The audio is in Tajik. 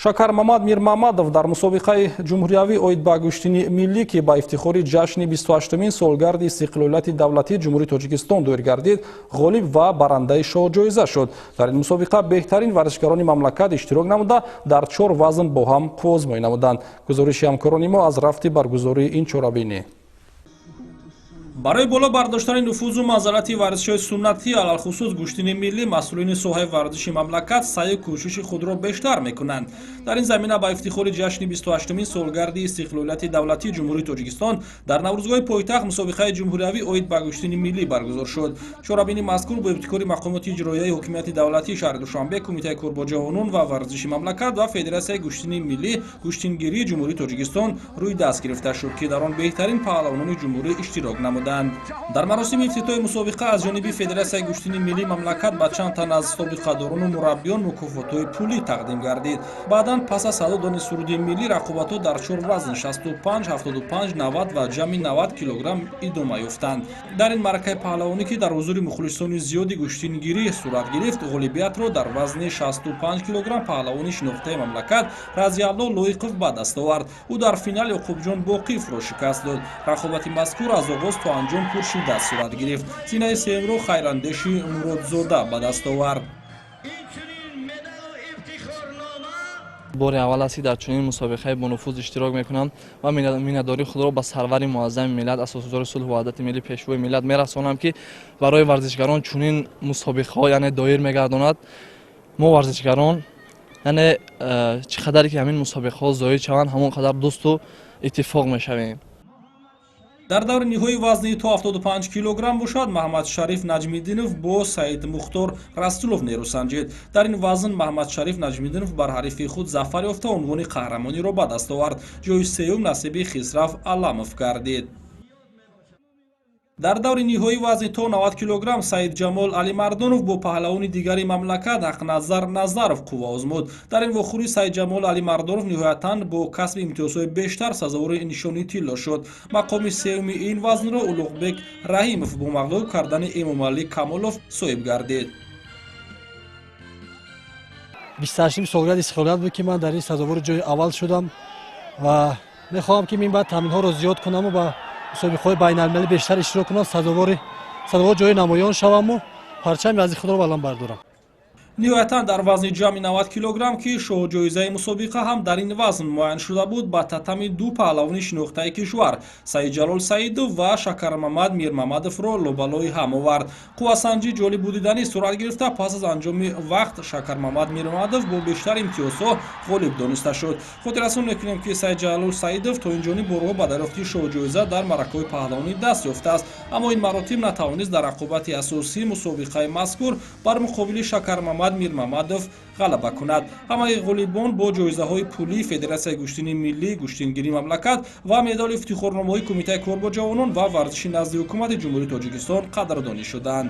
Шакар Мамад Мирмамадов дар мусобиқаи ҷумҳуриявӣ оид ба гӯштини миллӣ ки ба ифтихори ҷашни 28-мин солгарди истиқлолияти давлатии ҷумҳурии Тоҷикистон доир гардид, ғолиб ва барандаи шоҳҷоиза шуд. Дар ин мусобиқа беҳтарин варзишгарони мамлакат иштирок намуда, дар 4 вазн бо ҳам қуввозмоӣ намуданд. Гузориши ҳамкорони мо аз рафти баргузории ин чорабинӣ. Барои боло бардоштани нуфузу манзарати варзишҳои суннатӣ, алалхусус гӯштини миллӣ, масъулини соҳаи варзиши мамлакат саъю кӯшиши худро бештар мекунанд. Дар ин замина ба ифтихори ҷашни 28-мин солгарди истиқлолияти давлатии ҷумҳурии Тоҷикистон дар Наврӯзгоҳи пойтахт мусобиқаи ҷумҳуриявӣ оид ба гӯштини миллӣ баргузор шуд. Чорабини мазкур бо ибтикори мақомоти иҷроияи ҳокимияти давлатии шаҳри Душанбе, Кумитаи Корбоҷавонун ва варзиши мамлакат ва Федератсияи гӯштини миллӣ, гӯштингирии ҷумҳурии Тоҷикистон рӯй даст гирифта шуд, ки дар он беҳтарин паҳлавонони ҷумҳурӣ иштирок намуданд. Дар маросими ифтитоҳи мусобиқа аз ҷониби Федератсияи гӯштини миллии мамлакат ба чанд тан аз собиқадорону мураббиён мукофотҳои пулӣ тақдим гардид. Баъдан пас аз садо дони суруди миллӣ рақобатҳо дар 4 вазн 65, 75, 90 ва ҷамъи 90 килограмм идома ёфтанд. Дар ин маъракаи паҳлавонӣ, ки дар ҳузури мухлисони зиёди гӯштингирӣ сурат гирифт, ғолибиятро дар вазни 65 килограмм паҳлавони шинохтаи мамлакат Разиалло Лоиқов ба даст овард. ӯ дар финал Ёқубҷон Боқиевро шикаст дод. Рақобати мазкур аз оғоз то анҷом пуршида сурат гирифт. Синаи сеюмро Хайрандеши Муродзода ба даст овард. бори аввал аст ки дар чунин мусобиқаи бонуфуз иштирок мекунам ва миннатдории худро ба сарвари муаззами миллат, асосгузори сулҳу ваҳдати миллӣ, пешвои миллат мерасонам, ки барои варзишгарон чунин мусобиқаҳо яъне доир мегардонад. мо варзишгарон яъне чӣ қадаре ки ҳамин мусобиқаҳо зоид шаванд, ҳамон қадар дӯсту иттифоқ мешавем. Дар даври ниҳои вазни то 75 килограмм бошад, Маҳмадшариф Наҷмиддинов бо Саид Мухтор Расулов нерӯ санҷид. Дар ин вазн Маҳмадшариф Наҷмиддинов бар ҳарифи худ зафар ёфта, унвони қаҳрамониро ба даст овард. ҷои сеюм насиби Хисраф Аламов гардид. Дар даври ниҳои вазни то 90 килограмм Саид Ҷамол Алимардонов бо паҳлавони дигари мамлакат Ҳақназар Назаров қувва озмуд. Дар ин вохӯрӣ Саид Ҷамол Алимардонов ниҳоятан бо касби имтиёзҳои бештар сазовори нишонии тилло шуд. Мақоми сеюми ин вазнро Улуғбек Раҳимов бо мағлуб кардани Эмомалӣ Камолов соҳиб гардид. 28 солгарди истиқлолият буд ки ман дар ин сазовори ҷои аввал шудам ва мехоҳам ки мин баъд тамринҳоро зиёд кунаму ба мусобиқаҳои байналмилалӣ бештар иштирок кунам, сазовори ҷои намоён шаваму парчами азди худро баланд бардорам. Ниҳоятан дар вазни ҷамъи 90 килограмм ки шоҳҷоизаи мусобиқа ҳам дар ин вазн муайян шуда буд, ба татами ду паҳлавони шинохтаи кишвар Саидҷалол Саидов ва Шакармамад Мирмамадовро лобалои ҳам овард. қуввасанҷӣ ҷолибу диданӣ сурат гирифта, пас аз анҷоми вақт Шакармамад Мирмамадов бо бештар имтиёзҳо ғолиб дониста шуд. Хотиррасон мекунем, ки Саидҷалол Саидов то инҷониб борҳо ба дарёфти шоҳҷоиза дар маъракаҳои паҳлавонӣ даст ёфтааст, аммо ин маротиб натавонист дар рақобати асосии мусобиқаи мазкур бар муқобили Шакармамад Мирмамадов ғалаба кунад. Ҳамаи ғолибон бо ҷоизаҳои пулӣ Федератсияи гӯштини миллӣ, гӯштингирии мамлакат ва медали ифтихорномаҳои Кумитаи Корбоҷавонон ва варзиши назди ҳукумати ҷумҳурии Тоҷикистон қадрдонӣ шуданд.